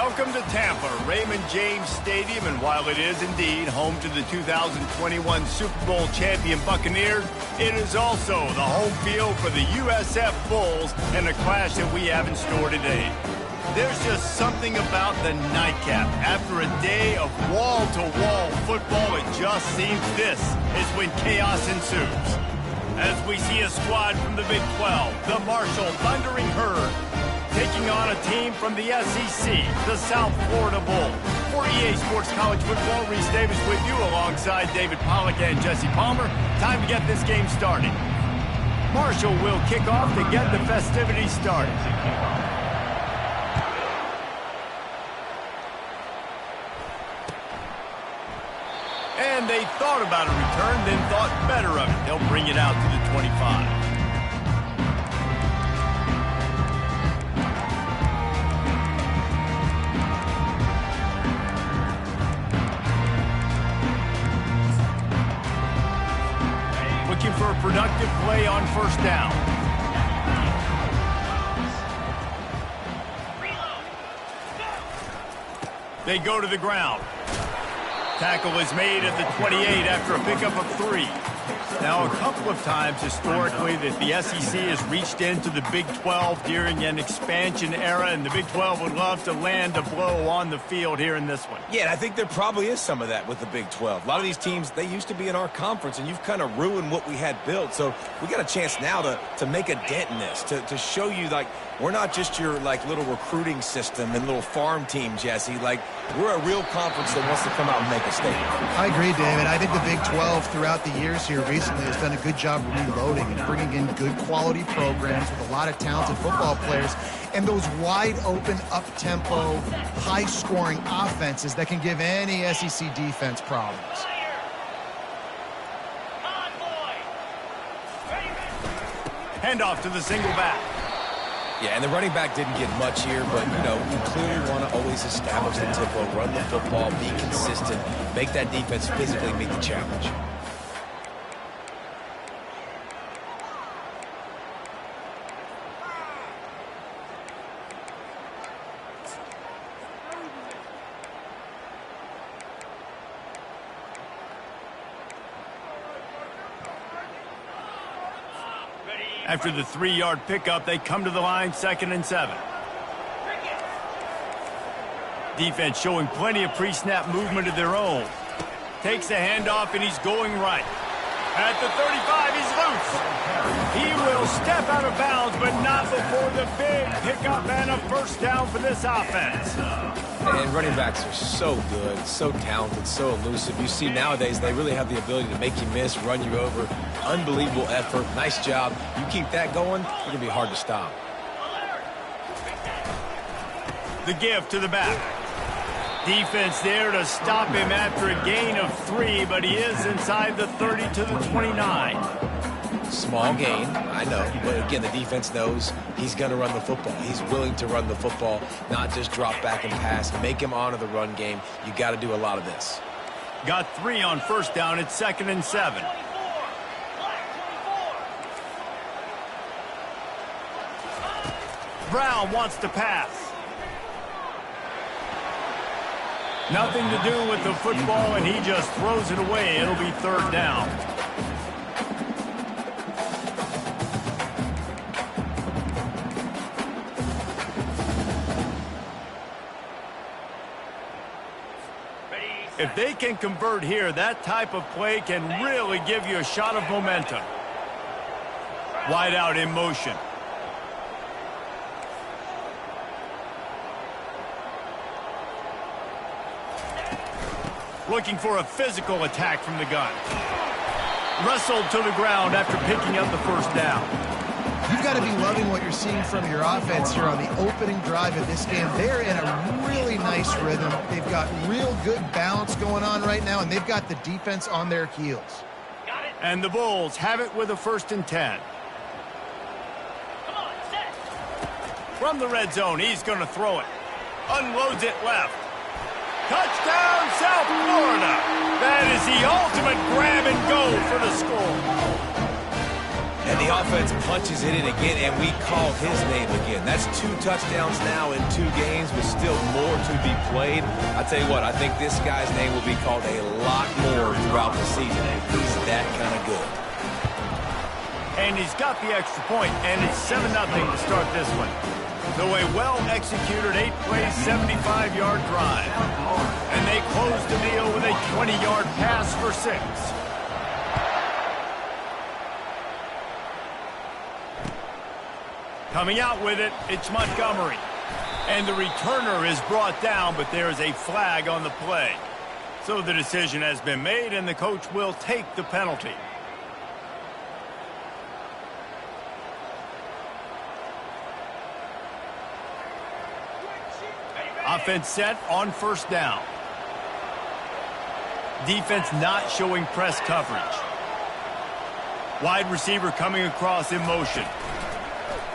Welcome to Tampa, Raymond James Stadium, and while it is indeed home to the 2021 Super Bowl champion Buccaneers, it is also the home field for the USF Bulls and a clash that we have in store today. There's just something about the nightcap. After a day of wall-to-wall football, it just seems this is when chaos ensues. As we see a squad from the Big 12, the Marshall Thundering Herd, taking on a team from the SEC, the South Florida Bull. For EA Sports College Football, Reese Davis with you alongside David Pollack and Jesse Palmer. Time to get this game started. Marshall will kick off to get the festivities started. And they thought about a return, then thought better of it. They'll bring it out to the 25. Looking for a productive play on first down. They go to the ground. Tackle is made at the 28 after a pickup of 3. Now, a couple of times historically that the SEC has reached into the Big 12 during an expansion era, and the Big 12 would love to land a blow on the field here in this one. Yeah, and I think there probably is some of that with the Big 12. A lot of these teams, they used to be in our conference, and you've kind of ruined what we had built. So we got a chance now to make a dent in this, to show you, like, we're not just your, like, little recruiting system and little farm team, Jesse. Like, we're a real conference that wants to come out and make a statement. I agree, David. I think the Big 12 throughout the years here recently has done a good job reloading and bringing in good quality programs with a lot of talented football players and those wide-open, up-tempo, high-scoring offenses that can give any SEC defense problems. Handoff to the single back. Yeah, and the running back didn't get much here, but, you know, you clearly want to always establish the tempo, run the football, be consistent, make that defense physically meet the challenge. After the 3-yard pickup, they come to the line, 2nd and 7. Defense showing plenty of pre-snap movement of their own. Takes the handoff, and he's going right. At the 35, he's loose. He will step out of bounds, but not before the big pickup and a first down for this offense. And running backs are so good, so talented, so elusive. You see nowadays they really have the ability to make you miss, run you over. Unbelievable effort. Nice job. You keep that going, it's going to be hard to stop. The give to the back. Defense there to stop him after a gain of 3, but he is inside the 30 to the 29. Small gain, I know, but again, the defense knows he's going to run the football. He's willing to run the football, not just drop back and pass. Make him honor the run game. You got to do a lot of this. Got 3 on first down. It's 2nd and 7. Brown wants to pass. Nothing to do with the football, and he just throws it away. It'll be 3rd down. If they can convert here, that type of play can really give you a shot of momentum. Wide out in motion. Looking for a physical attack from the gun. Wrestled to the ground after picking up the first down. You've got to be loving what you're seeing from your offense here on the opening drive of this game. They're in a really nice rhythm. They've got real good balance going on right now, and they've got the defense on their heels. And the Bulls have it with a 1st and 10. From the red zone, he's going to throw it. Unloads it left. Touchdown, South Florida. That is the ultimate grab and go for the score. And the offense punches it in again, and we call his name again. That's 2 touchdowns now in 2 games, but still more to be played. I tell you what, I think this guy's name will be called a lot more throughout the season. He's that kind of good. And he's got the extra point, and it's 7-0 to start this one. So a well-executed 8-play, 75-yard drive. And they close the deal with a 20-yard pass for 6. Coming out with it, it's Montgomery. And the returner is brought down, but there is a flag on the play. So the decision has been made, and the coach will take the penalty. Offense set on first down. Defense not showing press coverage. Wide receiver coming across in motion.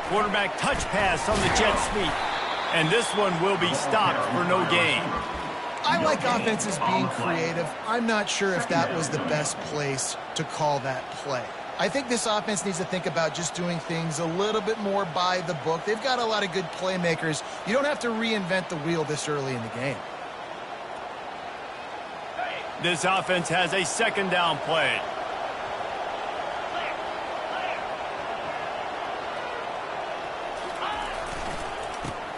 Quarterback touch pass on the jet sweep. And this one will be stopped for no gain. I like offenses being creative. I'm not sure if that was the best place to call that play. I think this offense needs to think about just doing things a little bit more by the book. They've got a lot of good playmakers. You don't have to reinvent the wheel this early in the game. This offense has a 2nd down play.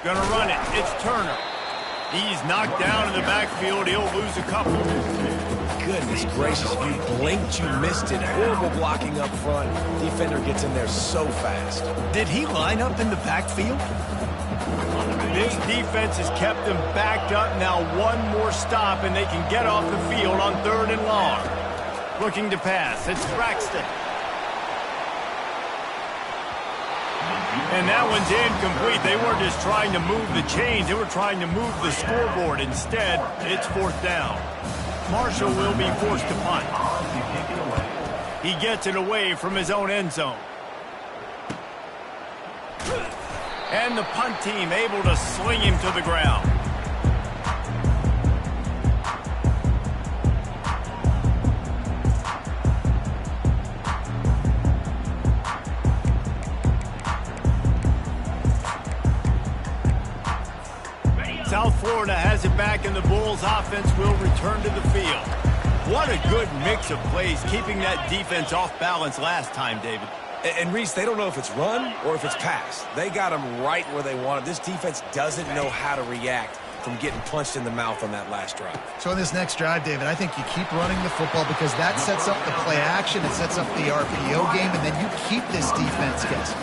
Gonna run it. It's Turner. He's knocked down in the backfield. He'll lose a couple. Goodness gracious, if you blinked, you missed it. Horrible blocking up front. Defender gets in there so fast. Did he line up in the backfield? This defense has kept them backed up. Now one more stop, and they can get off the field on 3rd and long. Looking to pass. It's Braxton. And that one's incomplete. They weren't just trying to move the chains. They were trying to move the scoreboard. Instead, it's 4th down. Marshall will be forced to punt. He gets it away from his own end zone. And the punt team able to sling him to the ground. South Florida has it back, and the Bulls offense will return to the field. What a good mix of plays, keeping that defense off balance last time, David. And Reese, they don't know if it's run or if it's pass. They got them right where they want them. This defense doesn't know how to react from getting punched in the mouth on that last drive. So in this next drive, David, I think you keep running the football because that sets up the play action, it sets up the RPO game, and then you keep this defense guessing.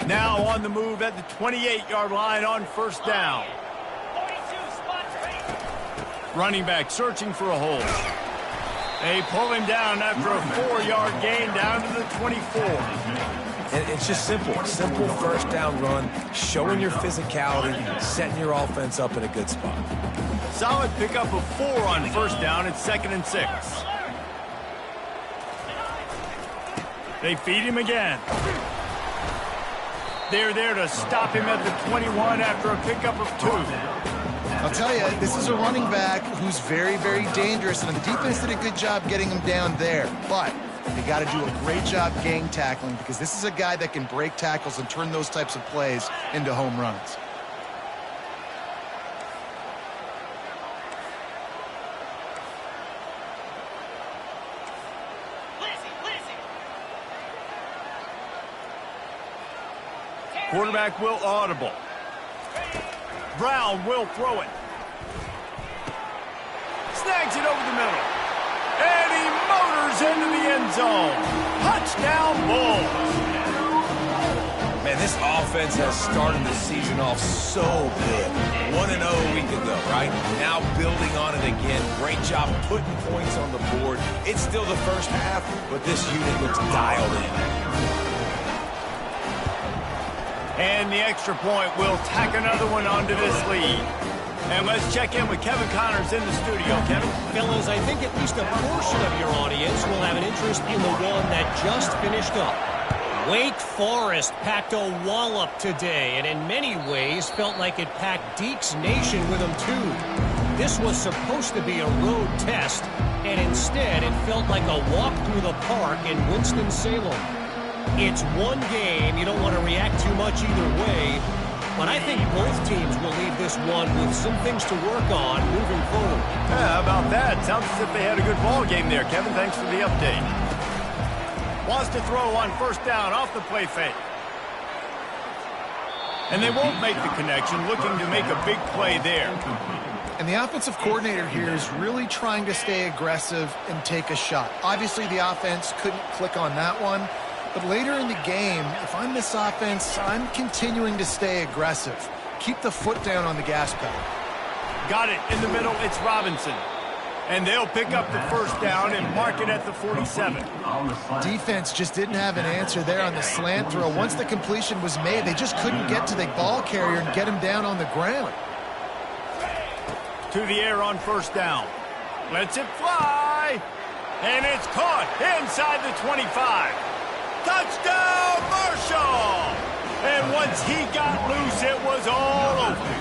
Now on the move at the 28-yard line on 1st down. Running back searching for a hole. They pull him down after a 4-yard gain down to the 24. And it's just simple. Simple 1st down run, showing your physicality, setting your offense up in a good spot. Solid pickup of 4 on 1st down. It's 2nd and 6. They feed him again. They're there to stop him at the 21 after a pickup of 2. I'll tell you, this is a running back who's very, very dangerous, and the defense did a good job getting him down there. But they got to do a great job gang tackling because this is a guy that can break tackles and turn those types of plays into home runs. Quarterback will audible. Brown will throw it. Snags it over the middle. And he motors into the end zone. Touchdown, Bulls. Man, this offense has started the season off so good. 1-0 a week ago, right? Now building on it again. Great job putting points on the board. It's still the first half, but this unit looks dialed in. And the extra point will tack another one onto this lead. And let's check in with Kevin Connors in the studio. Kevin? Fellas, I think at least a portion of your audience will have an interest in the one that just finished up. Wake Forest packed a wallop today, and in many ways felt like it packed Deeks Nation with them too. This was supposed to be a road test, and instead it felt like a walk through the park in Winston-Salem. It's one game. You don't want to react too much either way, but I think both teams will leave this one with some things to work on moving forward. Yeah, how about that? Sounds as if they had a good ball game there, Kevin. Thanks for the update. Wants to throw on first down off the play fake. And they won't make the connection, looking to make a big play there. And the offensive coordinator here is really trying to stay aggressive and take a shot. Obviously, the offense couldn't click on that one. But later in the game, if I'm this offense, I'm continuing to stay aggressive. Keep the foot down on the gas pedal. Got it in the middle. It's Robinson. And they'll pick up the first down and mark it at the 47. Defense just didn't have an answer there on the slant throw. Once the completion was made, they just couldn't get to the ball carrier and get him down on the ground. To the air on first down. Lets it fly. And it's caught inside the 25. Touchdown, Marshall! And once he got loose, it was all over.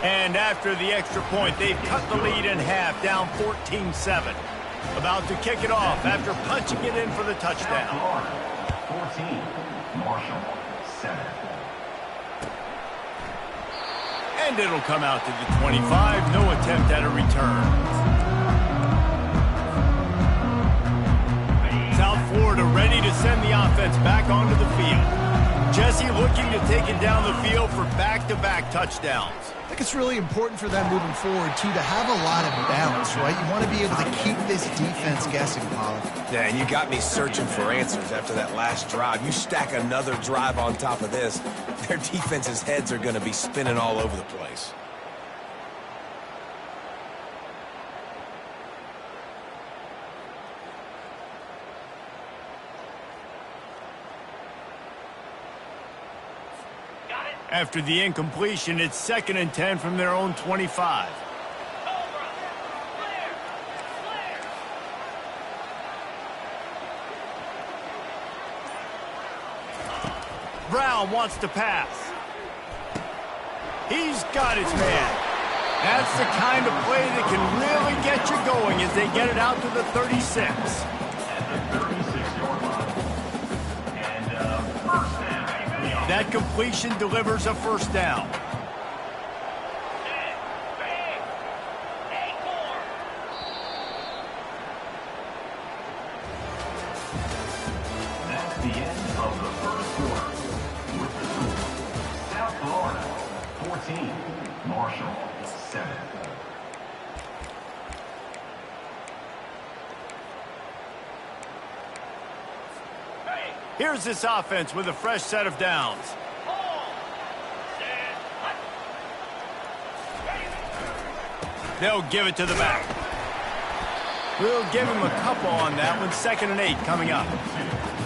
And after the extra point, they've cut the lead in half, down 14-7. About to kick it off after punching it in for the touchdown. 14, Marshall, 7. And it'll come out to the 25. No attempt at a return. South Florida ready to send the offense back onto the field. Jesse looking to take it down the field for back-to-back touchdowns. I think it's really important for them moving forward, too, to have a lot of balance, right? You want to be able to keep this defense guessing, Pollard. Yeah, and you got me searching for answers after that last drive. You stack another drive on top of this, their defense's heads are going to be spinning all over the place. After the incompletion, it's 2nd and 10 from their own 25. Brown wants to pass. He's got his man. That's the kind of play that can really get you going as they get it out to the 36. That completion delivers a first down. That's the end of the first quarter. With the score, South Florida, 14, Marshall, 7. Here's this offense with a fresh set of downs. They'll give it to the back. We'll give him a couple on that one. 2nd and 8 coming up.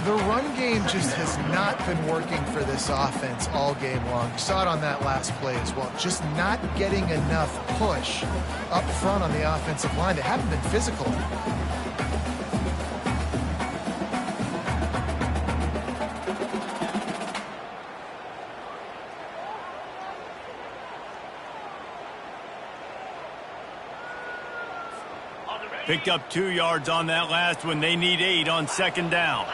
The run game just has not been working for this offense all game long. You saw it on that last play as well. Just not getting enough push up front on the offensive line. They haven't been physical. Picked up 2 yards on that last one. They need 8 on 2nd down.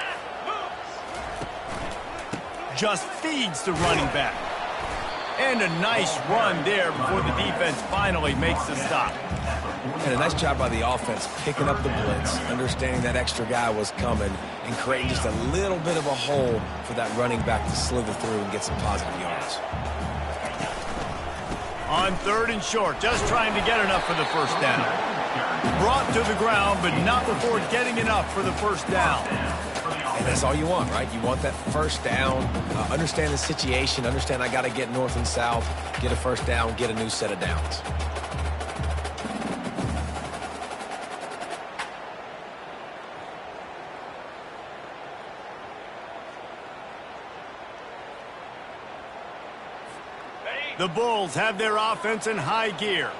Just feeds the running back. And a nice run there before the defense finally makes the stop. And a nice job by the offense picking up the blitz, understanding that extra guy was coming, and creating just a little bit of a hole for that running back to slither through and get some positive yards. On 3rd and short, just trying to get enough for the first down. Brought to the ground, but not before getting enough for the first down. And that's all you want, right? You want that first down, understand the situation, understand I got to get north and south, get a first down, get a new set of downs. The Bulls have their offense in high gear.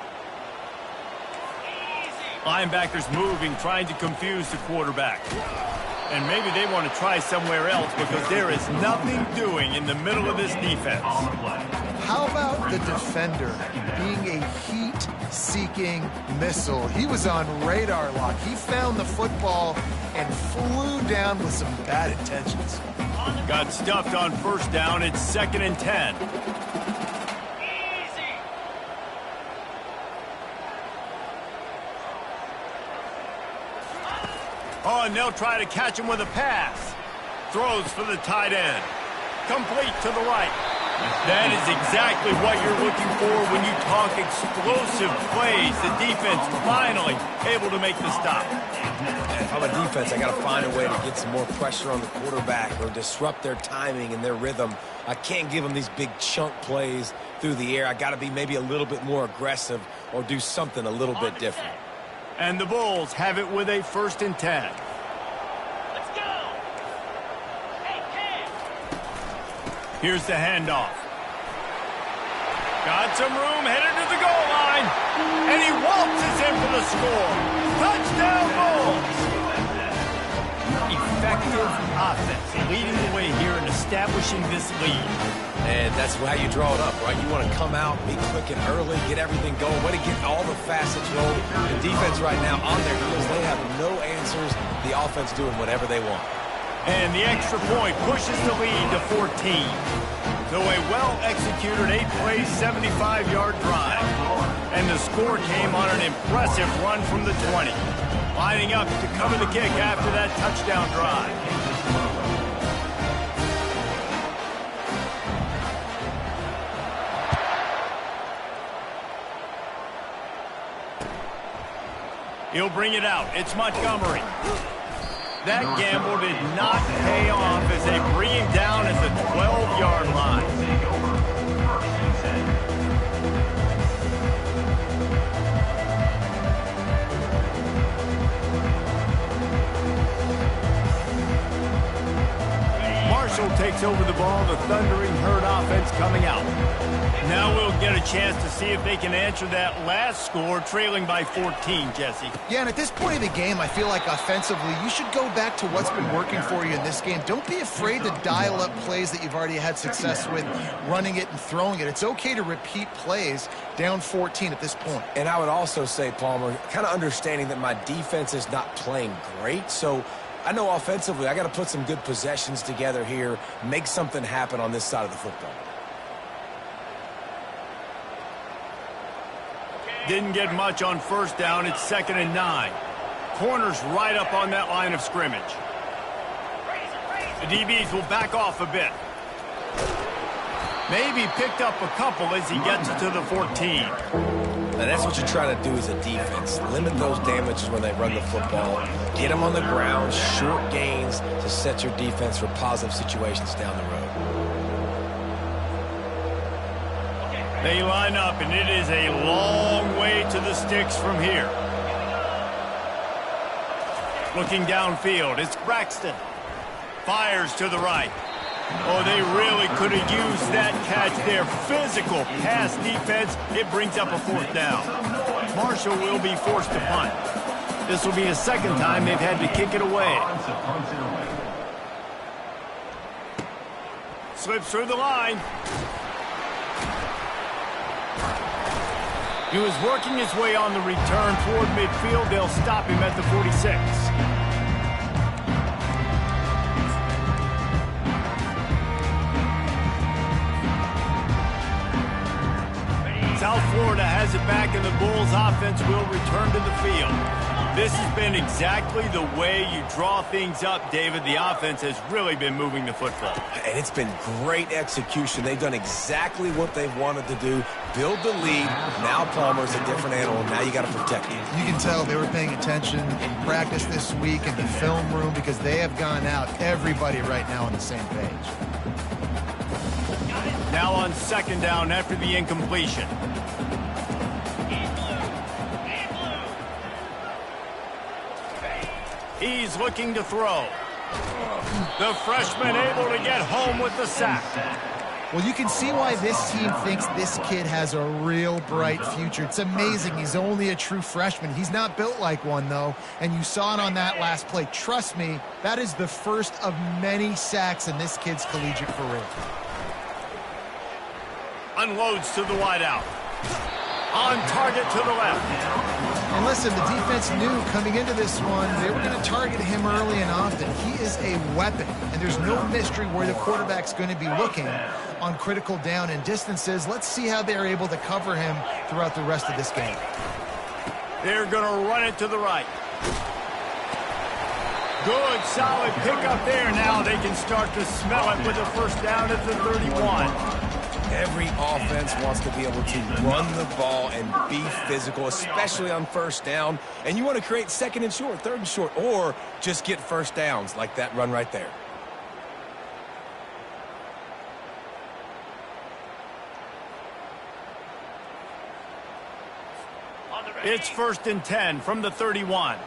Linebackers moving, trying to confuse the quarterback. And maybe they want to try somewhere else because there is nothing doing in the middle of this defense. How about the defender being a heat-seeking missile? He was on radar lock. He found the football and flew down with some bad intentions. Got stuffed on first down. It's 2nd and 10. Oh, and they'll try to catch him with a pass. Throws for the tight end. Complete to the right. That is exactly what you're looking for when you talk explosive plays. The defense finally able to make the stop. And if I'm a defense, I got to find a way to get some more pressure on the quarterback or disrupt their timing and their rhythm. I can't give them these big chunk plays through the air. I got to be maybe a little bit more aggressive or do something a little bit different. And the Bulls have it with a 1st and 10. Let's go! Hey, kid! Here's the handoff. Got some room, headed to the goal line. And he waltzes in for the score. Touchdown, Bulls! Effective offense, leading the way here and establishing this lead. And that's how you draw it up, right? You want to come out, be quick and early, get everything going, way to get all the facets rolled. The defense right now on their heels, they have no answers. The offense doing whatever they want. And the extra point pushes the lead to 14. So a well-executed 8-play, 75-yard drive. And the score came on an impressive run from the 20. Lining up to cover the kick after that touchdown drive. He'll bring it out. It's Montgomery. That gamble did not pay off as they bring him down at the 12-yard line. Marshall takes over the ball. The Thundering Herd offense coming out. Now we'll get a chance to see if they can answer that last score, trailing by 14, Jesse. Yeah, and at this point of the game, I feel like offensively, you should go back to what's been working for you in this game. Don't be afraid to dial up plays that you've already had success with, running it and throwing it. It's okay to repeat plays down 14 at this point. And I would also say, Palmer, kind of understanding that my defense is not playing great, so I know offensively I got to put some good possessions together here, make something happen on this side of the football. Didn't get much on first down. It's 2nd and 9. Corner's right up on that line of scrimmage. The DBs will back off a bit. Maybe picked up a couple as he gets to the 14. Now that's what you try to do as a defense. Limit those damages when they run the football. Get them on the ground, short gains to set your defense for positive situations down the road. They line up, and it is a long way to the sticks from here. Looking downfield, it's Braxton. Fires to the right. Oh, they really could have used that catch there. Physical pass defense. It brings up a 4th down. Marshall will be forced to punt. This will be the 2nd time they've had to kick it away. Slips through the line. He was working his way on the return toward midfield. They'll stop him at the 46. South Florida has it back, and the Bulls offense will return to the field. This has been exactly the way you draw things up, David. The offense has really been moving the football. And it's been great execution. They've done exactly what they've wanted to do. Build the lead. Now Palmer's a different animal. Now you got to protect him. You can tell they were paying attention in practice this week in the film room because they have gone out, everybody right now on the same page. Now on 2nd down after the incompletion. He's looking to throw. The freshman able to get home with the sack. Well, you can see why this team thinks this kid has a real bright future. It's amazing. He's only a true freshman. He's not built like one, though, and you saw it on that last play. Trust me, that is the first of many sacks in this kid's collegiate career. Unloads to the wideout. On target to the left. And listen, the defense knew coming into this one, they were going to target him early and often. He is a weapon, and there's no mystery where the quarterback's going to be looking on critical down and distances. Let's see how they're able to cover him throughout the rest of this game. They're going to run it to the right. Good, solid pickup there. Now they can start to smell it with a first down at the 31. Every offense wants to be able to run the ball and be physical, especially on first down. And you want to create second and short, third and short, or just get first downs like that run right there. It's 1st and 10 from the 31.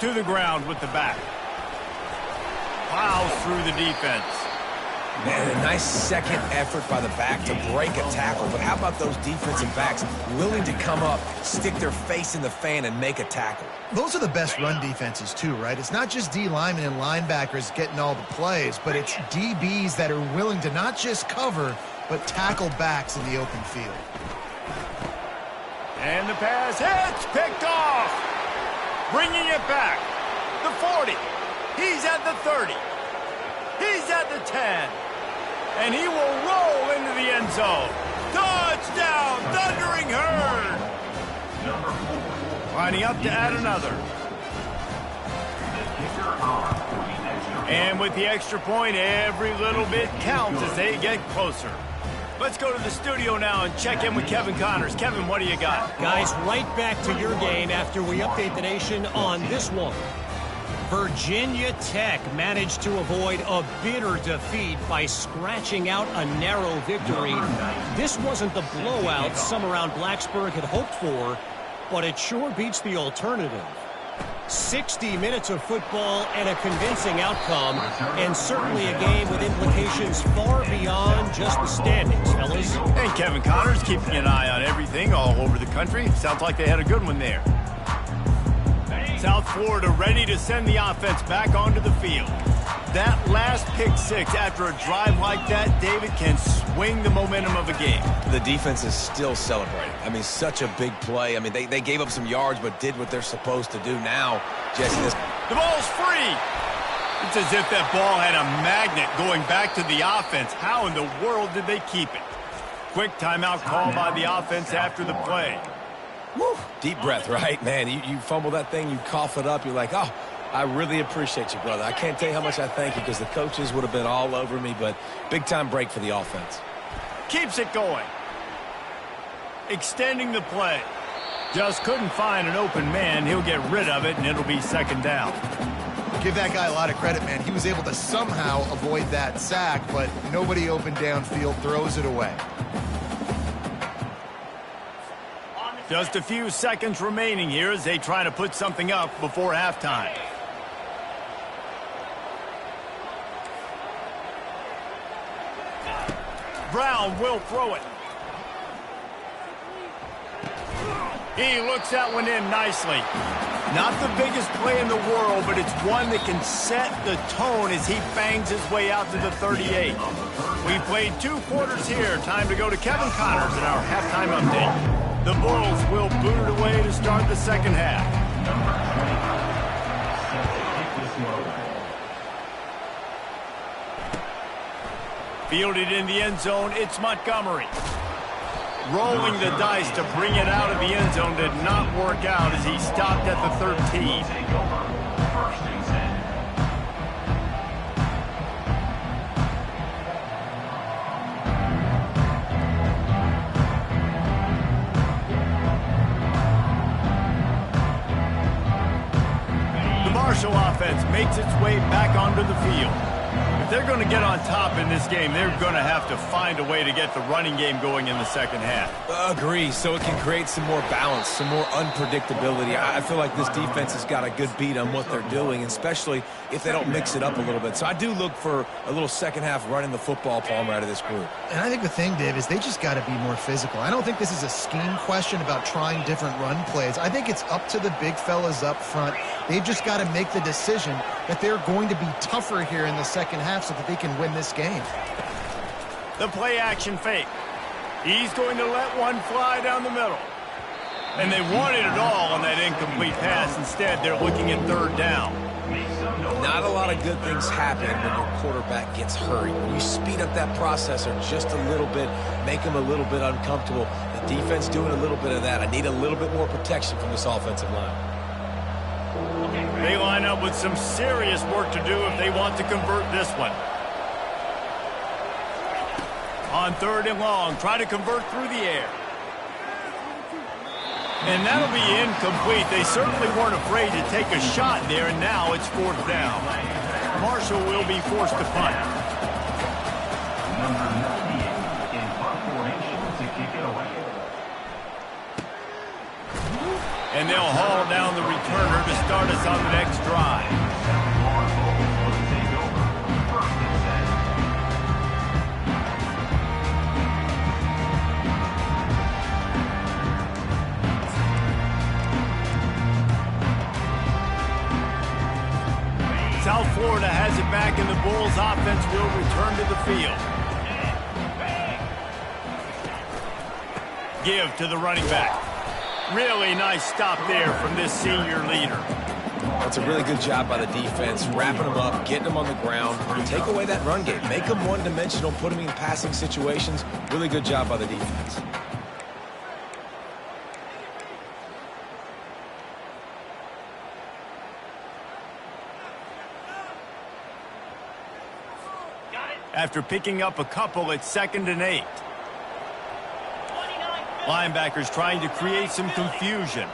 To the ground with the back. Plows through the defense. Man, a nice second effort by the back to break a tackle. But how about those defensive backs willing to come up, stick their face in the fan, and make a tackle? Those are the best run defenses, too, right? It's not just D linemen and linebackers getting all the plays, but it's DBs that are willing to not just cover, but tackle backs in the open field. And the pass hits, picked off. Bringing it back. The 40. He's at the 30. He's at the 10. And he will roll into the end zone. Touchdown, Thundering Herd. Lining up to add another. And with the extra point, every little bit counts as they get closer. Let's go to the studio now and check in with Kevin Connors. Kevin, what do you got? Guys, right back to your game after we update the nation on this one. Virginia Tech managed to avoid a bitter defeat by scratching out a narrow victory. This wasn't the blowout some around Blacksburg had hoped for, but it sure beats the alternative. 60 minutes of football and a convincing outcome, and certainly a game with implications far beyond just the standings, fellas. And Kevin Connors keeping an eye on everything all over the country. Sounds like they had a good one there. South Florida ready to send the offense back onto the field. That last pick six after a drive like that, David, can swing the momentum of a game. The defense is still celebrating. I mean, such a big play. I mean, they gave up some yards but did what they're supposed to do now. Jesse, the ball's free. It's as if that ball had a magnet going back to the offense. How in the world did they keep it? Quick timeout call by the offense after the play. Woo. Deep breath, right? Man, you fumble that thing, you cough it up, you're like, oh, I really appreciate you, brother. I can't tell you how much I thank you because the coaches would have been all over me, but big-time break for the offense. Keeps it going. Extending the play. Just couldn't find an open man. He'll get rid of it, and it'll be second down. Give that guy a lot of credit, man. He was able to somehow avoid that sack, but nobody open downfield, throws it away. Just a few seconds remaining here as they try to put something up before halftime. Brown will throw it. He looks that one in nicely. Not the biggest play in the world, but it's one that can set the tone as he bangs his way out to the 38. We played 2 quarters here. Time to go to Kevin Connors in our halftime update. The Bulls will boot it away to start the second half. Fielded in the end zone, it's Montgomery. Rolling the dice to bring it out of the end zone did not work out as he stopped at the 13. The Marshall offense makes its way back onto the field. If they're going to get on top in this game, they're going to have to find a way to get the running game going in the second half. Agree, so it can create some more balance, some more unpredictability. I feel like this defense has got a good beat on what they're doing, especially if they don't mix it up a little bit. So I do look for a little second half running the football, Palmer, out of this group. And I think the thing, Dave, is they just got to be more physical. I don't think this is a scheme question about trying different run plays. I think it's up to the big fellas up front. They've just got to make the decision that they're going to be tougher here in the second half so that they can win this game. The play action fake. He's going to let one fly down the middle. And they wanted it all on that incomplete pass. Instead, they're looking at third down. Not a lot of good things happen when your quarterback gets hurried. When you speed up that processor just a little bit, make him a little bit uncomfortable. The defense doing a little bit of that. I need a little bit more protection from this offensive line. They line up with some serious work to do if they want to convert this one. On third and long, try to convert through the air. And that'll be incomplete. They certainly weren't afraid to take a shot there, and now it's fourth down. Marshall will be forced to punt. Number 98 in punt formation to kick it away. And they'll haul down the returner to start us on the next drive. South Florida has it back, and the Bulls offense will return to the field. Give to the running back. Really nice stop there from this senior leader. That's a really good job by the defense, wrapping them up, getting them on the ground. Take away that run game. Make them one-dimensional, put them in passing situations. Really good job by the defense. After picking up a couple, it's 2nd and 8. Linebackers trying to create some confusion.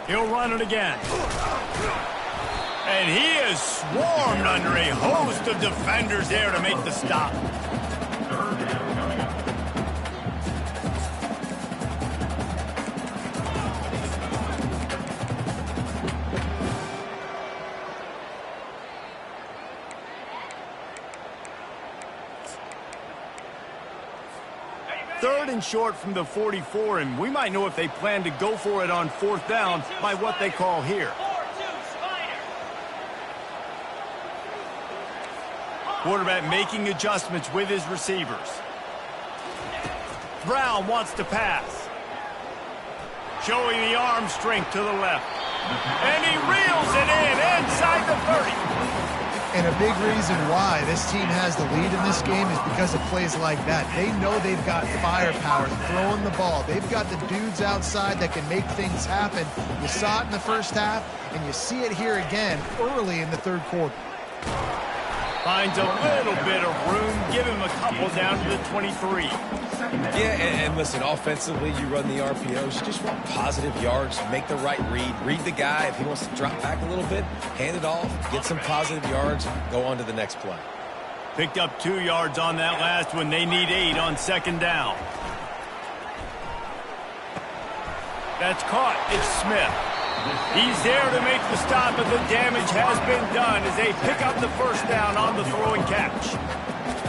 He'll run it again. And he is swarmed under a host of defenders there to make the stop. Third and short from the 44, and we might know if they plan to go for it on fourth down by what they call here. Quarterback making adjustments with his receivers. Brown wants to pass. Showing the arm strength to the left. And he reels it in inside the 30. And a big reason why this team has the lead in this game is because of plays like that. They know they've got firepower throwing the ball. They've got the dudes outside that can make things happen. You saw it in the first half, and you see it here again early in the third quarter. Finds a little bit of room. Give him a couple down to the 23. Yeah, and listen, offensively, you run the RPOs. You just want positive yards, make the right read. Read the guy. If he wants to drop back a little bit, hand it off, get some positive yards, go on to the next play. Picked up 2 yards on that last one. They need 8 on 2nd down. That's caught. It's Smith. He's there to make the stop, but the damage has been done as they pick up the first down on the throw and catch.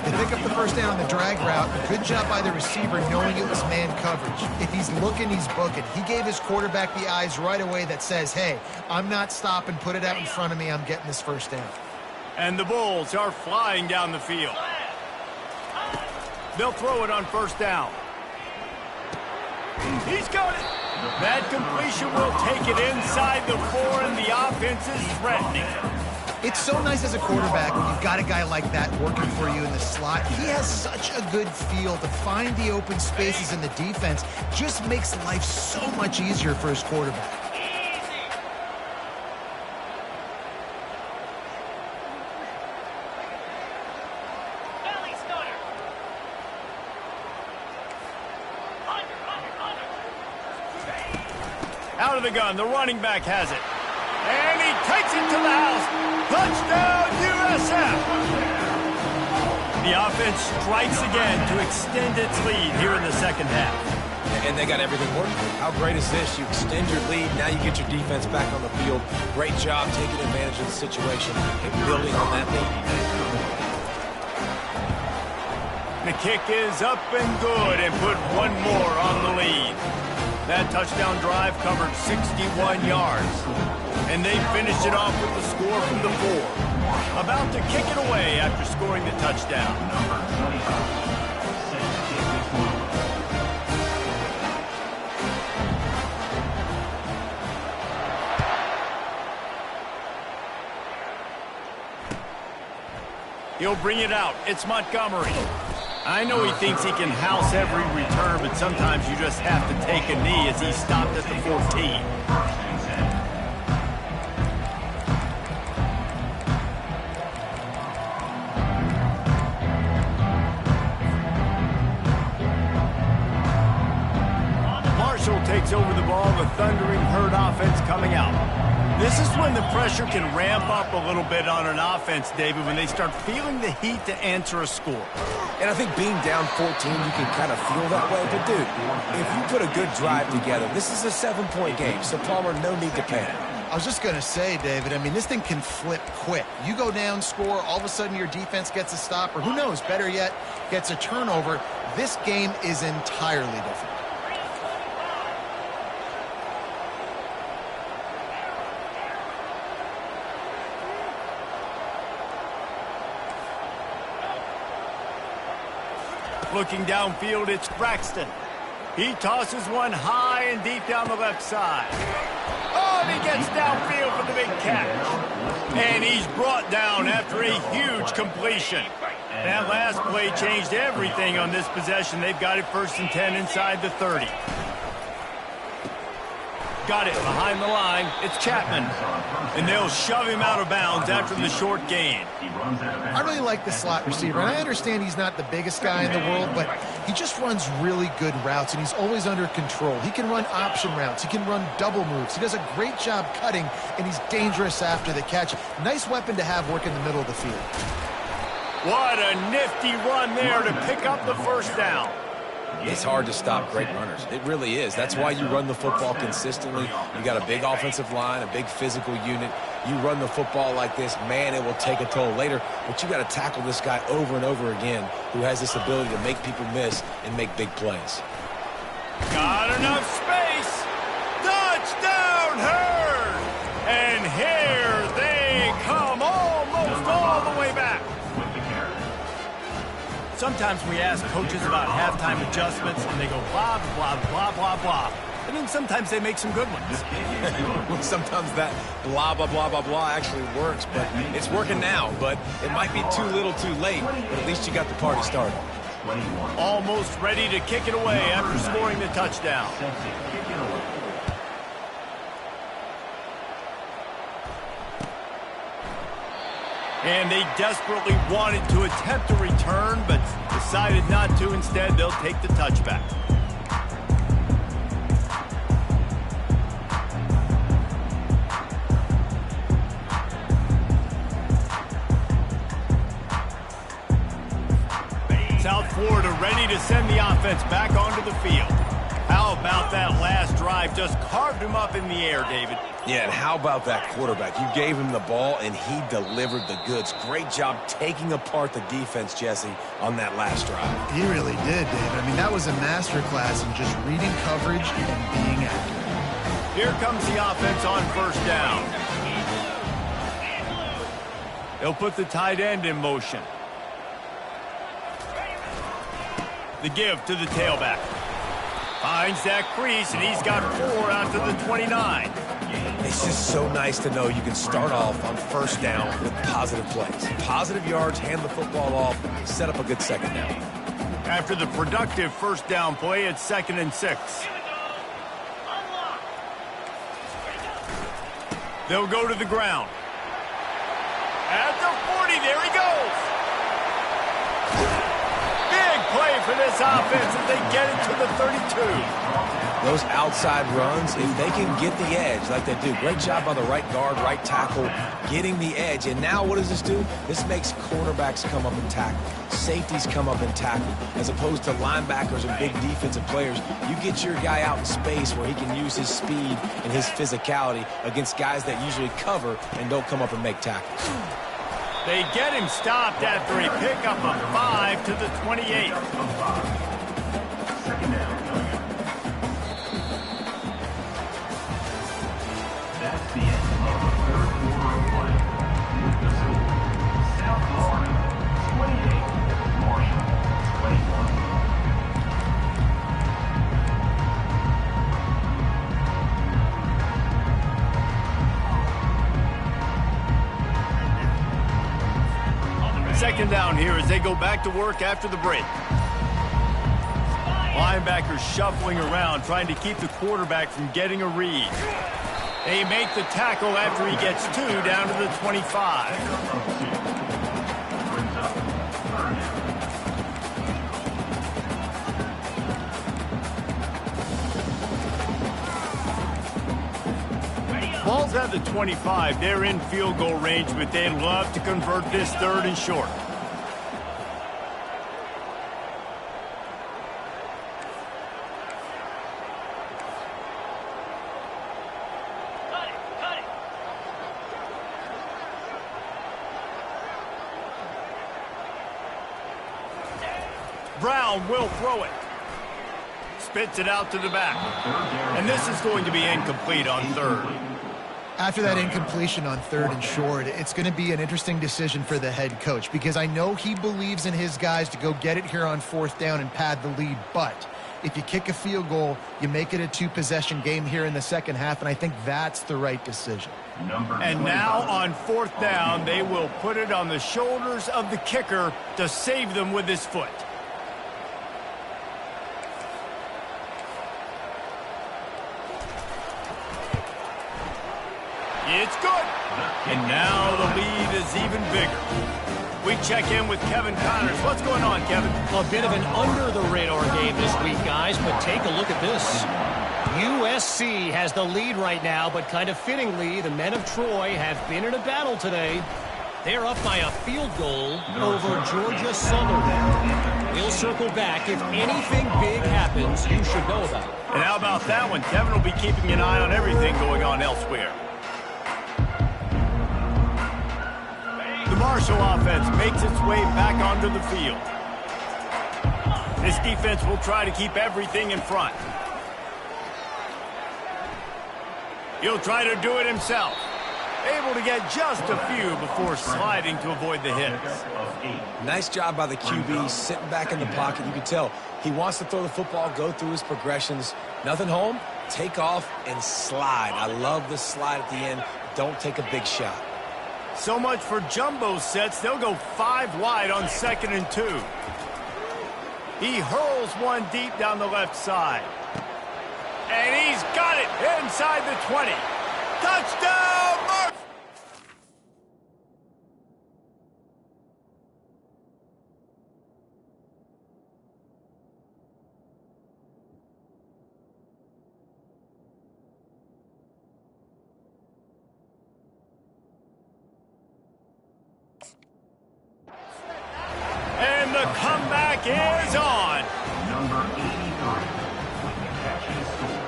They pick up the first down on the drag route. Good job by the receiver knowing it was man coverage. If he's looking, he's booking. He gave his quarterback the eyes right away that says, hey, I'm not stopping. Put it out in front of me. I'm getting this first down. And the Bulls are flying down the field. They'll throw it on first down. He's got it. That completion will take it inside the 4, and the offense is threatening. It's so nice as a quarterback when you've got a guy like that working for you in the slot. He has such a good feel to find the open spaces in the defense. Just makes life so much easier for his quarterback. Out of the gun, the running back has it. And he takes it to the house. Touchdown, USF! The offense strikes again to extend its lead here in the second half. And they got everything working. How great is this? You extend your lead, now you get your defense back on the field. Great job taking advantage of the situation and building on that lead. The kick is up and good and put one more on the lead. That touchdown drive covered 61 yards. And they finished it off with the score from the 4. About to kick it away after scoring the touchdown. He'll bring it out. It's Montgomery. I know he thinks he can house every return, but sometimes you just have to take a knee as he stopped at the 14. Marshall takes over the ball, the thundering herd offense coming out. This is when the pressure can ramp up a little bit on an offense, David, when they start feeling the heat to answer a score. And I think being down 14, you can kind of feel that way. But, dude, if you put a good drive together, this is a 7-point game, so Palmer, no need to panic. I was just going to say, David, I mean, this thing can flip quick. You go down, score, all of a sudden your defense gets a stop, or who knows, better yet, gets a turnover. This game is entirely different. Looking downfield, it's Braxton. He tosses one high and deep down the left side. Oh, and he gets downfield for the big catch. And he's brought down after a huge completion. That last play changed everything on this possession. They've got it 1st and 10 inside the 30. Got it behind the line. It's Chapman. And they'll shove him out of bounds after the short gain. I really like the slot receiver, and I understand he's not the biggest guy in the world, but he just runs really good routes, and he's always under control. He can run option routes. He can run double moves. He does a great job cutting, and he's dangerous after the catch. Nice weapon to have work in the middle of the field. What a nifty run there to pick up the first down. It's hard to stop great runners. It really is. That's why you run the football consistently. You got a big offensive line, a big physical unit. You run the football like this, man, it will take a toll later. But you got to tackle this guy over and over again who has this ability to make people miss and make big plays. Got enough space. Touchdown, Herd. And here they come almost all the way back. Sometimes we ask coaches about halftime adjustments, and they go blah, blah, blah, blah, blah. And then sometimes they make some good ones. Sometimes that blah, blah, blah, blah, blah actually works, but it's working now. But it might be too little too late, but at least you got the party started. Almost ready to kick it away after scoring the touchdown. And they desperately wanted to attempt a return, but decided not to. Instead, they'll take the touchback. South Florida ready to send the offense back onto the field. How about that last drive? Just carved him up in the air, David. Yeah, and how about that quarterback? You gave him the ball, and he delivered the goods. Great job taking apart the defense, Jesse, on that last drive. He really did, David. I mean, that was a masterclass in just reading coverage and being accurate. Here comes the offense on 1st down. They'll put the tight end in motion. The give to the tailback. Finds that crease, and he's got 4 out to the 29. It's just so nice to know you can start off on 1st down with positive plays. Positive yards, hand the football off, set up a good 2nd down. After the productive 1st down play, it's 2nd and 6. They'll go to the ground. At the 40, there he goes. Big play for this offense as they get it to the 32. those outside runs, if they can get the edge like they do. Great job by the right guard, right tackle, getting the edge. And now what does this do? This makes cornerbacks come up and tackle. Safeties come up and tackle. As opposed to linebackers and big defensive players, you get your guy out in space where he can use his speed and his physicality against guys that usually cover and don't come up and make tackles. They get him stopped after a pickup of 5 to the 28. Second down. That's the end of the third quarter of play. With the score, South Florida 28, Marshall 21. Second down here as they go back to work after the break. Linebackers shuffling around, trying to keep the quarterback from getting a read. They make the tackle after he gets 2 down to the 25. Ball's at the 25. They're in field goal range, but they'd love to convert this 3rd and short. Cut it. Brown will throw it. Spits it out to the back. And this is going to be incomplete on 3rd. After that incompletion on 3rd and short, it's going to be an interesting decision for the head coach because I know he believes in his guys to go get it here on 4th down and pad the lead. But if you kick a field goal, you make it a 2-possession game here in the second half, and I think that's the right decision. And now on 4th down, they will put it on the shoulders of the kicker to save them with his foot. It's good. And now the lead is even bigger. We check in with Kevin Connors. What's going on, Kevin? A bit of an under-the-radar game this week, guys, but take a look at this. USC has the lead right now, but kind of fittingly, the men of Troy have been in a battle today. They're up by a field goal over Georgia Southern. We'll circle back. If anything big happens, you should know about it. And how about that one? Kevin will be keeping an eye on everything going on elsewhere. The Marshall offense makes its way back onto the field. This defense will try to keep everything in front. He'll try to do it himself. Able to get just a few before sliding to avoid the hits. Nice job by the QB, sitting back in the pocket. You can tell he wants to throw the football, go through his progressions. Nothing home, take off and slide. I love the slide at the end. Don't take a big shot. So much for jumbo sets. They'll go 5 wide on 2nd and 2. He hurls one deep down the left side. And he's got it inside the 20. Touchdown, Mark! And the comeback is on. Number 83 with the catch and score.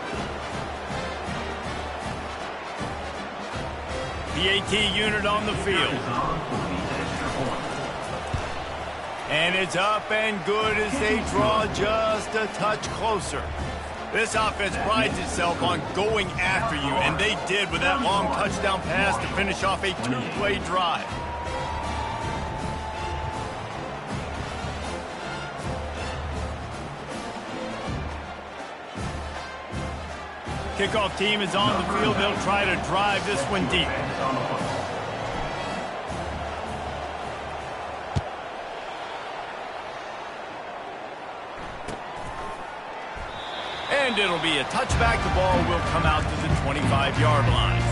The AT unit on the field. And it's up and good as they draw just a touch closer. This offense prides itself on going after you, and they did with that long touchdown pass to finish off a 2-play drive. Kickoff team is on the field. They'll try to drive this one deep. And it'll be a touchback. The ball will come out to the 25-yard line.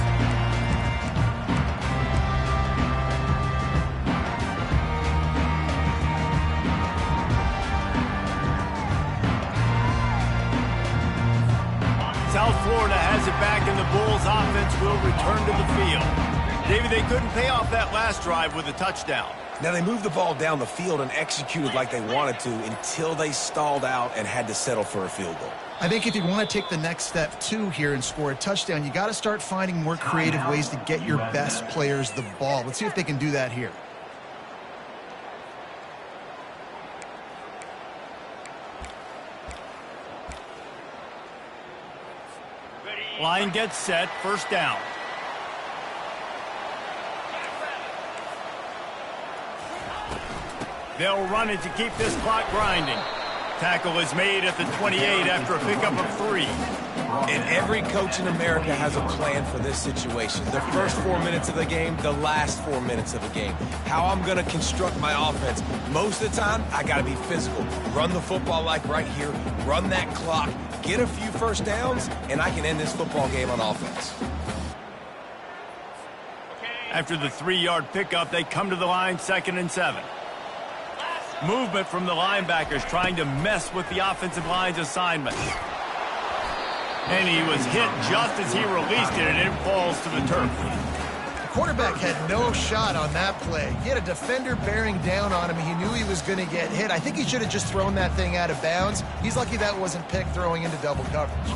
South Florida has it back, and the Bulls offense will return to the field. David, they couldn't pay off that last drive with a touchdown. Now, they moved the ball down the field and executed like they wanted to until they stalled out and had to settle for a field goal. I think if you want to take the next step, too, here and score a touchdown, you got to start finding more creative ways to get your best players the ball. Let's see if they can do that here. Line gets set, first down. They'll run it to keep this clock grinding. Tackle is made at the 28 after a pickup of 3. And every coach in America has a plan for this situation. The first 4 minutes of the game, the last 4 minutes of the game. How I'm going to construct my offense. Most of the time, I got to be physical. Run the football like right here. Run that clock. Get a few first downs, and I can end this football game on offense. After the 3-yard pickup, they come to the line, 2nd and 7. Movement from the linebackers trying to mess with the offensive line's assignment. And he was hit just as he released it, and it falls to the turf. The quarterback had no shot on that play. He had a defender bearing down on him. He knew he was going to get hit. I think he should have just thrown that thing out of bounds. He's lucky that wasn't picked throwing into double coverage.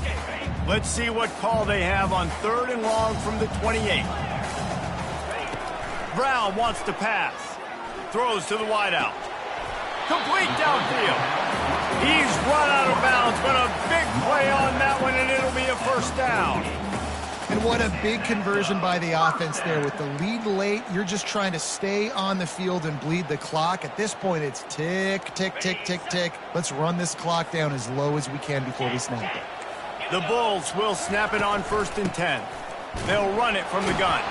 Let's see what call they have on 3rd and long from the 28. Brown wants to pass. Throws to the wideout. Complete downfield. He's run out of bounds, but a big play on that one, and it'll be a first down. And what a big conversion by the offense there. With the lead late, you're just trying to stay on the field and bleed the clock. At this point, it's tick, tick, tick, tick, tick. Let's run this clock down as low as we can before we snap it. The Bulls will snap it on 1st and 10. They'll run it from the gun.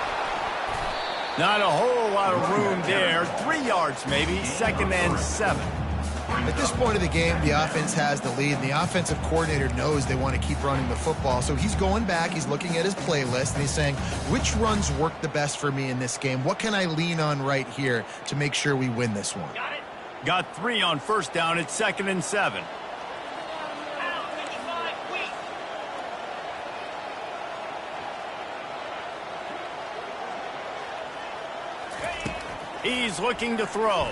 Not a whole lot of room there. 3 yards maybe, 2nd and 7. At this point of the game, the offense has the lead, and the offensive coordinator knows they want to keep running the football. So he's going back, he's looking at his playlist, and he's saying, which runs work the best for me in this game? What can I lean on right here to make sure we win this one? Got 3 on first down. It's 2nd and 7. He's looking to throw.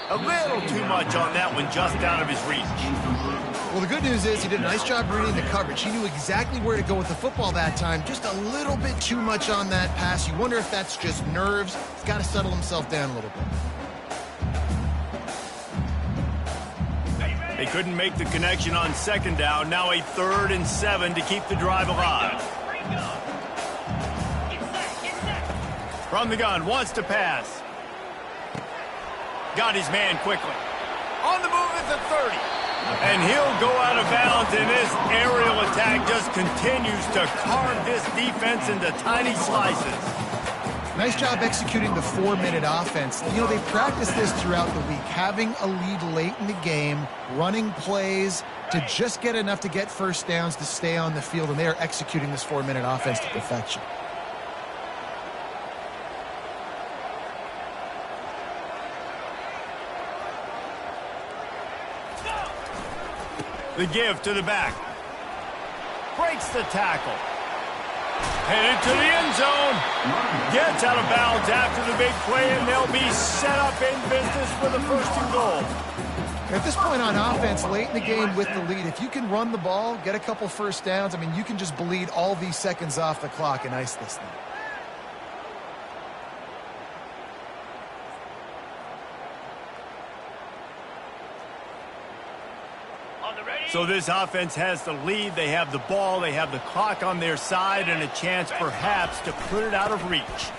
A little too much on that one, just out of his reach. Well, the good news is he did a nice job reading the coverage. He knew exactly where to go with the football that time. Just a little bit too much on that pass. You wonder if that's just nerves. He's got to settle himself down a little bit. They couldn't make the connection on 2nd down. Now a 3rd and 7 to keep the drive alive. From the gun, wants to pass. Got his man quickly. On the move at the 30. And he'll go out of bounds, and this aerial attack just continues to carve this defense into tiny slices. Nice job executing the 4-minute offense. You know, they practiced this throughout the week, having a lead late in the game, running plays to just get enough to get first downs to stay on the field, and they are executing this 4-minute offense to perfection. The give to the back. Breaks the tackle. Headed to the end zone. Gets out of bounds after the big play, and they'll be set up in business for the 1st and goal. At this point on offense, late in the game with the lead, if you can run the ball, get a couple first downs, I mean, you can just bleed all these seconds off the clock and ice this thing. So this offense has the lead. They have the ball. They have the clock on their side and a chance perhaps to put it out of reach.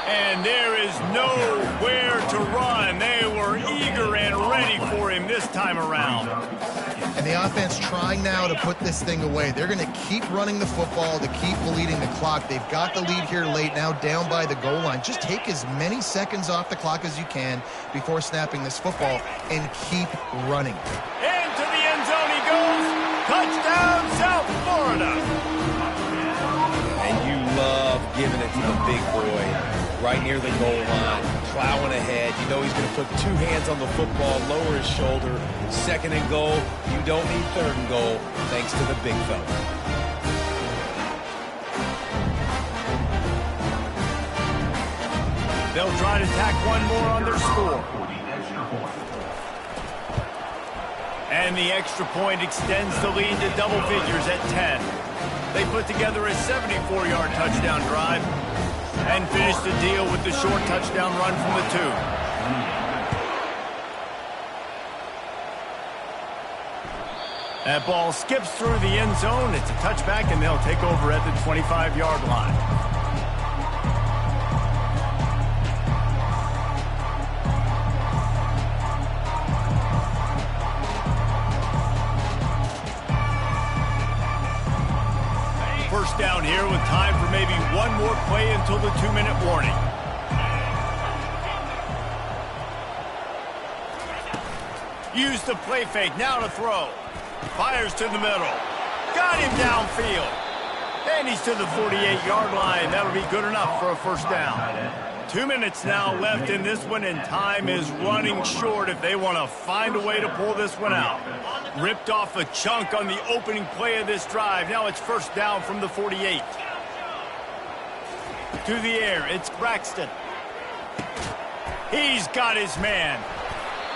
And there is nowhere to run. They were eager and ready for him this time around. And the offense trying now to put this thing away. They're going to keep running the football to keep bleeding the clock. They've got the lead here late, now down by the goal line. Just take as many seconds off the clock as you can before snapping this football and keep running. Into the end zone he goes. Touchdown, South Florida. And you love giving it to the big boy. right near the goal line, plowing ahead. You know he's going to put two hands on the football, lower his shoulder. Second and goal, you don't need third and goal, thanks to the big fella. They'll try to tack one more on their score. And the extra point extends the lead to double figures at 10. They put together a 74-yard touchdown drive and finish the deal with the short touchdown run from the 2. That ball skips through the end zone. It's a touchback, and they'll take over at the 25-yard line. First down here with time for maybe one more play until the 2-minute warning. Use the play fake, now to throw. Fires to the middle. Got him downfield. And he's to the 48-yard line. That'll be good enough for a first down. 2 minutes now left in this one, and time is running short if they want to find a way to pull this one out. Ripped off a chunk on the opening play of this drive. Now it's first down from the 48. To the air, it's Braxton. He's got his man.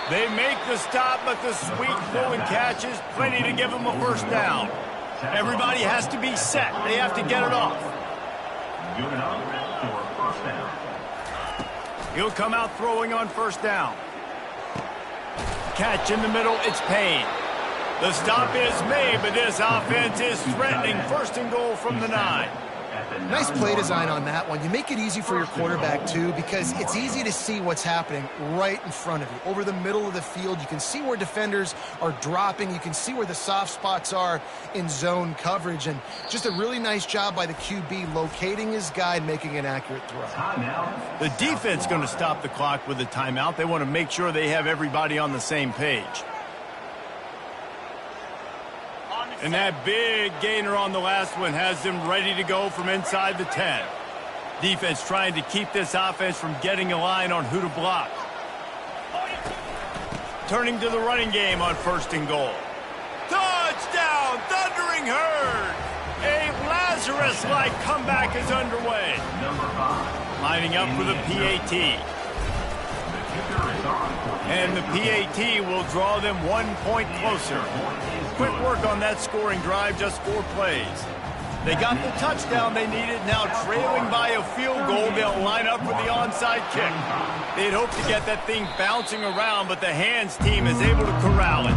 They make the stop, but the sweet throw and catch is plenty to give them a first down. Everybody has to be set. They have to get it off. He'll come out throwing on first down. Catch in the middle, it's Payne. The stop is made, but this offense is threatening. First and goal from the 9. Nice play design on that one. You make it easy for your quarterback, too, because it's easy to see what's happening right in front of you. Over the middle of the field, you can see where defenders are dropping. You can see where the soft spots are in zone coverage. And just a really nice job by the QB locating his guy and making an accurate throw. The defense is going to stop the clock with a timeout. They want to make sure they have everybody on the same page. And that big gainer on the last one has them ready to go from inside the 10. Defense trying to keep this offense from getting a line on who to block. Turning to the running game on first and goal. Touchdown, Thundering Herd! A Lazarus-like comeback is underway. Lining up for the PAT. And the PAT will draw them 1 point closer. Quick work on that scoring drive, just 4 plays. They got the touchdown they needed. Now trailing by a field goal, they'll line up for the onside kick. They'd hoped to get that thing bouncing around, but the hands team is able to corral it.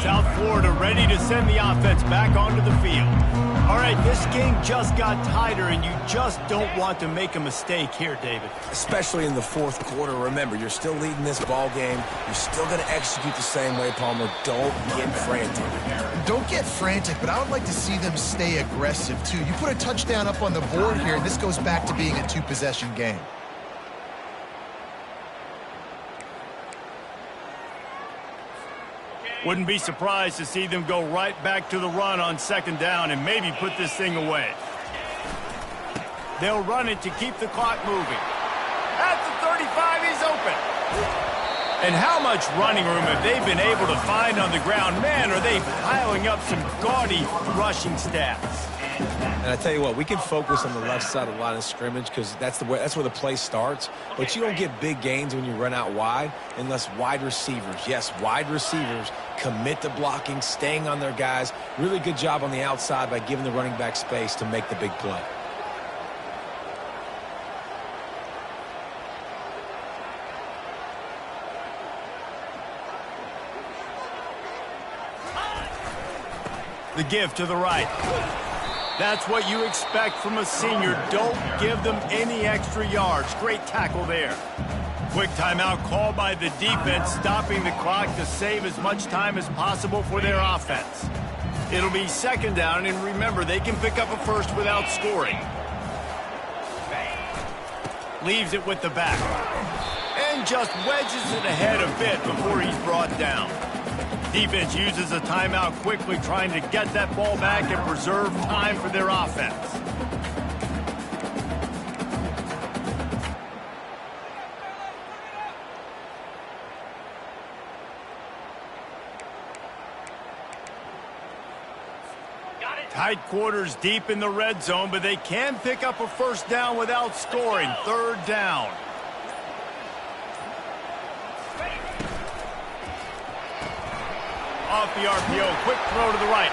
South Florida ready to send the offense back onto the field. All right, this game just got tighter, and you just don't want to make a mistake here, David. Especially in the fourth quarter. Remember, you're still leading this ball game. You're still going to execute the same way, Palmer. Don't get frantic. Don't get frantic, but I would like to see them stay aggressive, too. You put a touchdown up on the board here, and this goes back to being a 2-possession game. Wouldn't be surprised to see them go right back to the run on second down and maybe put this thing away. They'll run it to keep the clock moving. At the 35, he's open. And how much running room have they been able to find on the ground? Man, are they piling up some gaudy rushing stats. And I tell you what, we can focus on the left side of the line of scrimmage because that's where the play starts. But you don't get big gains when you run out wide unless wide receivers, yes, wide receivers, commit to blocking, staying on their guys. Really good job on the outside by giving the running back space to make the big play. The give to the right. That's what you expect from a senior. Don't give them any extra yards. Great tackle there. Quick timeout called by the defense, stopping the clock to save as much time as possible for their offense. It'll be second down, and remember, they can pick up a first without scoring. Leaves it with the back. And just wedges it ahead a bit before he's brought down. Defense uses a timeout quickly, trying to get that ball back and preserve time for their offense. Tight quarters deep in the red zone, but they can pick up a first down without scoring. Third down. Off the RPO, quick throw to the right.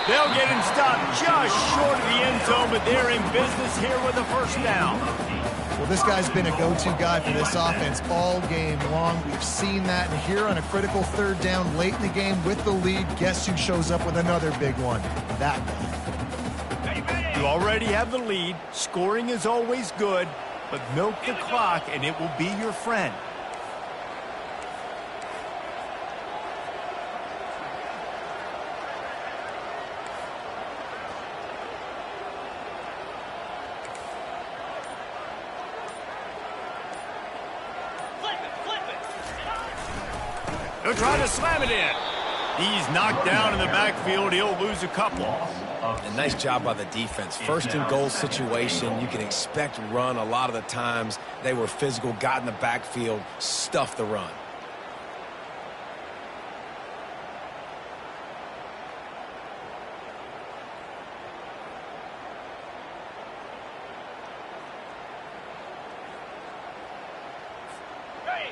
They'll get him stopped just short of the end zone, but they're in business here with a first down. Well, this guy's been a go-to guy for this offense all game long. We've seen that, and here on a critical third down late in the game with the lead, guess who shows up with another big one? That guy. You already have the lead. Scoring is always good, but milk the clock, and it will be your friend. He'll try to slam it in. He's knocked down in the backfield. He'll lose a couple. And nice job by the defense. First and goal situation, you can expect run a lot of the times. They were physical, got in the backfield, stuffed the run.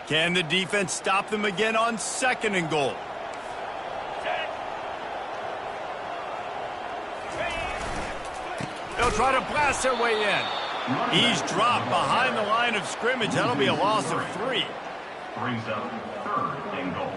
Can the defense stop them again on second and goal? They'll try to blast their way in. He's dropped behind the line of scrimmage. That'll be a loss of 3. Brings up third and goal.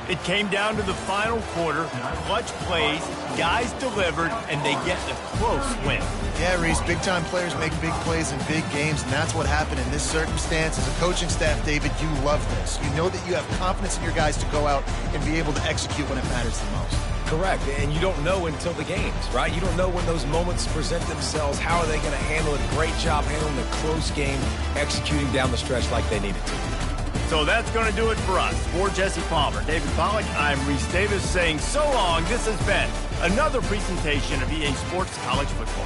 It came down to the final quarter. Clutch plays, guys delivered, and they get a close win. Yeah, Reese, big-time players make big plays in big games, and that's what happened in this circumstance. As a coaching staff, David, you love this. You know that you have confidence in your guys to go out and be able to execute when it matters the most. Correct, and you don't know until the games, right? You don't know when those moments present themselves. How are they going to handle it? Great job handling a close game, executing down the stretch like they needed to. So that's going to do it for us. For Jesse Palmer, David Pollack, I'm Reese Davis saying so long. This has been another presentation of EA Sports College Football.